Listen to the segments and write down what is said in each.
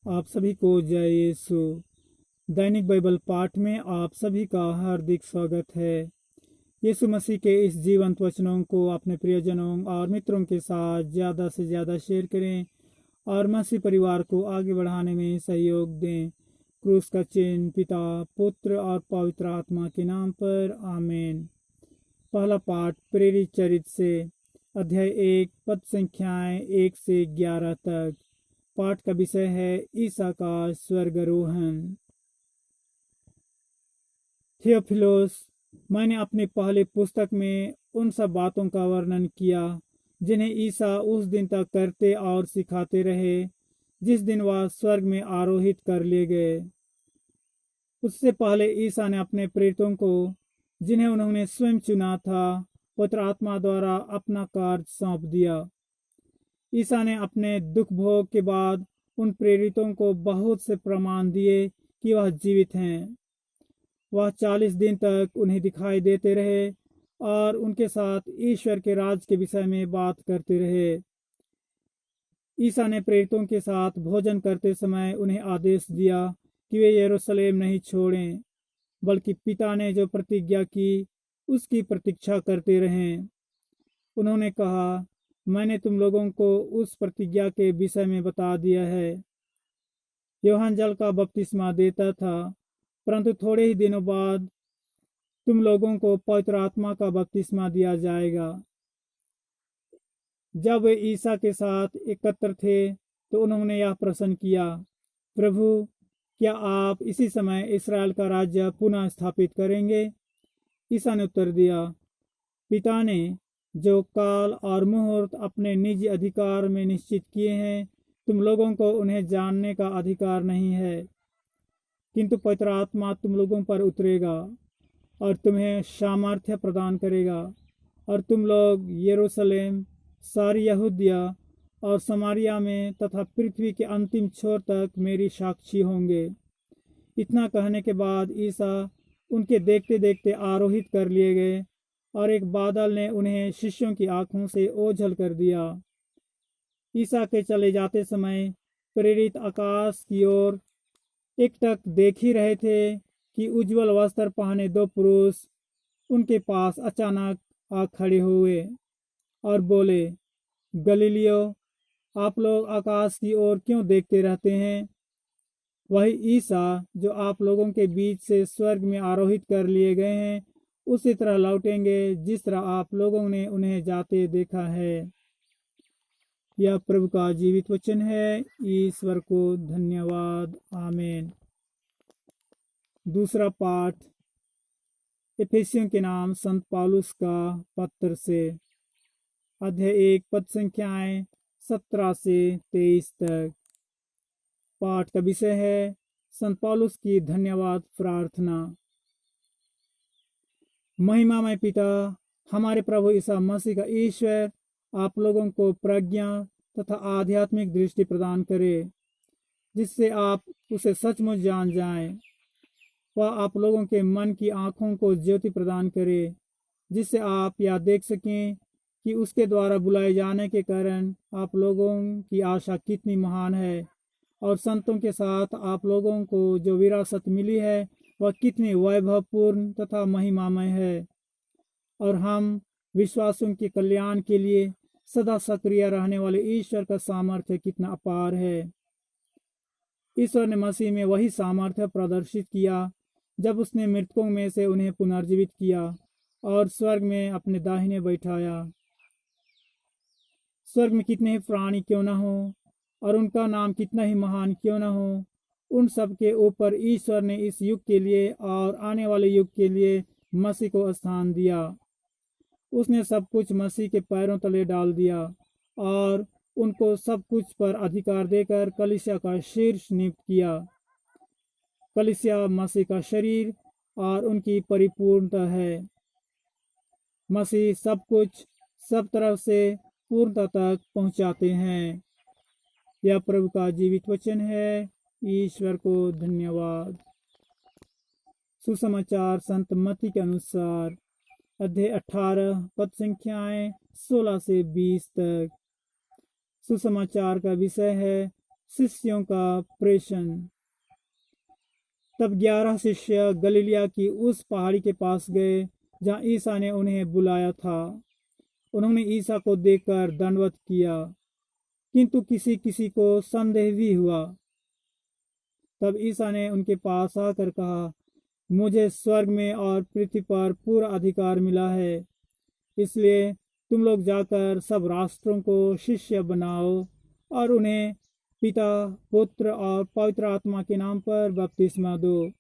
आप सभी को जय यीशु। दैनिक बाइबल पाठ में आप सभी का हार्दिक स्वागत है। यीशु मसीह के इस जीवंत वचनों को अपने प्रियजनों और मित्रों के साथ ज़्यादा से ज़्यादा शेयर करें और मसीह परिवार को आगे बढ़ाने में सहयोग दें। क्रूस का चिन्ह पिता, पुत्र और पवित्र आत्मा के नाम पर आमीन। पहला पाठ प्रेरित चरित्र से, अध्याय 1 पद संख्याएं 1 से 11 तक। पाठ का विषय है ईसा का स्वर्गारोहण। थियोफिलोस, मैंने अपनी पहली पुस्तक में उन सब बातों का वर्णन किया जिन्हें ईसा उस दिन तक करते और सिखाते रहे जिस दिन वह स्वर्ग में आरोहित कर लिए गए। उससे पहले ईसा ने अपने प्रेरितों को, जिन्हें उन्होंने स्वयं चुना था, पवित्र आत्मा द्वारा अपना कार्य सौंप दिया। ईसा ने अपने दुख भोग के बाद उन प्रेरितों को बहुत से प्रमाण दिए कि वह जीवित हैं। वह 40 दिन तक उन्हें दिखाई देते रहे और उनके साथ ईश्वर के राज के विषय में बात करते रहे। ईसा ने प्रेरितों के साथ भोजन करते समय उन्हें आदेश दिया कि वे यरूशलेम नहीं छोड़ें, बल्कि पिता ने जो प्रतिज्ञा की उसकी प्रतीक्षा करते रहें। उन्होंने कहा, मैंने तुम लोगों को उस प्रतिज्ञा के विषय में बता दिया है। यूहन्ना जल का बपतिस्मा देता था, परंतु थोड़े ही दिनों बाद तुम लोगों को पवित्र आत्मा का बपतिस्मा दिया जाएगा। जब वे ईसा के साथ एकत्र थे तो उन्होंने यह प्रश्न किया, प्रभु, क्या आप इसी समय इस्राएल का राज्य पुनः स्थापित करेंगे? ईसा ने उत्तर दिया, पिता ने जो काल और मुहूर्त अपने निजी अधिकार में निश्चित किए हैं, तुम लोगों को उन्हें जानने का अधिकार नहीं है। किंतु पवित्र आत्मा तुम लोगों पर उतरेगा और तुम्हें सामर्थ्य प्रदान करेगा, और तुम लोग यरूशलेम, सारी यहूदिया और समारिया में तथा पृथ्वी के अंतिम छोर तक मेरी साक्षी होंगे। इतना कहने के बाद ईसा उनके देखते देखते आरोहित कर लिए गए और एक बादल ने उन्हें शिष्यों की आंखों से ओझल कर दिया। ईसा के चले जाते समय प्रेरित आकाश की ओर एकटक देख ही रहे थे कि उज्जवल वस्त्र पहने 2 पुरुष उनके पास अचानक आ खड़े हुए और बोले, गलीलियो, आप लोग आकाश की ओर क्यों देखते रहते हैं? वही ईसा जो आप लोगों के बीच से स्वर्ग में आरोहित कर लिए गए हैं, उसी तरह लौटेंगे जिस तरह आप लोगों ने उन्हें जाते देखा है। यह प्रभु का जीवित वचन है। ईश्वर को धन्यवाद। आमीन। दूसरा पाठ इफिसियों के नाम संत पौलुस का पत्र से, अध्याय 1 पद संख्याएं 17 से 23 तक। पाठ का विषय है संत पौलुस की धन्यवाद प्रार्थना। महिमामय पिता, हमारे प्रभु ईसा मसीह का ईश्वर आप लोगों को प्रज्ञा तथा आध्यात्मिक दृष्टि प्रदान करे, जिससे आप उसे सचमुच जान जाएं। वह आप लोगों के मन की आंखों को ज्योति प्रदान करे, जिससे आप यह देख सकें कि उसके द्वारा बुलाए जाने के कारण आप लोगों की आशा कितनी महान है, और संतों के साथ आप लोगों को जो विरासत मिली है वह कितनी वैभवपूर्ण तथा महिमामय है, और हम विश्वासों के कल्याण के लिए सदा सक्रिय रहने वाले ईश्वर का सामर्थ्य कितना अपार है। ईश्वर ने मसीह में वही सामर्थ्य प्रदर्शित किया जब उसने मृतकों में से उन्हें पुनर्जीवित किया और स्वर्ग में अपने दाहिने बैठाया। स्वर्ग में कितने ही प्राणी क्यों न हो और उनका नाम कितना ही महान क्यों न हो, उन सब के ऊपर ईश्वर ने इस युग के लिए और आने वाले युग के लिए मसीह को स्थान दिया। उसने सब कुछ मसीह के पैरों तले डाल दिया और उनको सब कुछ पर अधिकार देकर कलीसिया का शीर्ष नियुक्त किया। कलीसिया मसीह का शरीर और उनकी परिपूर्णता है। मसीह सब कुछ सब तरफ से पूर्णता तक पहुंचाते हैं। यह प्रभु का जीवित वचन है। ईश्वर को धन्यवाद। सुसमाचार संत मत्ती के अनुसार, अध्याय 18 पद संख्याएं 16 से 20 तक। सुसमाचार का विषय है शिष्यों का प्रेषण। तब 11 शिष्य गलीलिया की उस पहाड़ी के पास गए जहां ईसा ने उन्हें बुलाया था। उन्होंने ईसा को देखकर दंडवत किया, किंतु किसी किसी को संदेह भी हुआ। तब ईसा ने उनके पास आकर कहा, मुझे स्वर्ग में और पृथ्वी पर पूरा अधिकार मिला है, इसलिए तुम लोग जाकर सब राष्ट्रों को शिष्य बनाओ और उन्हें पिता, पुत्र और पवित्र आत्मा के नाम पर बपतिस्मा दो।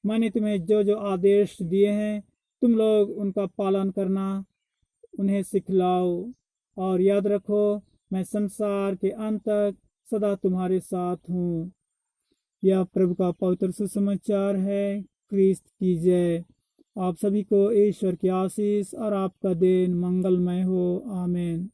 मैंने तुम्हें जो जो आदेश दिए हैं तुम लोग उनका पालन करना, उन्हें सिखलाओ, और याद रखो मैं संसार के अंत तक सदा तुम्हारे साथ हूँ। यह प्रभु का पवित्र सुसमाचार है। क्रिस्त की जय। आप सभी को ईश्वर की आशीष और आपका दिन मंगलमय हो। आमीन।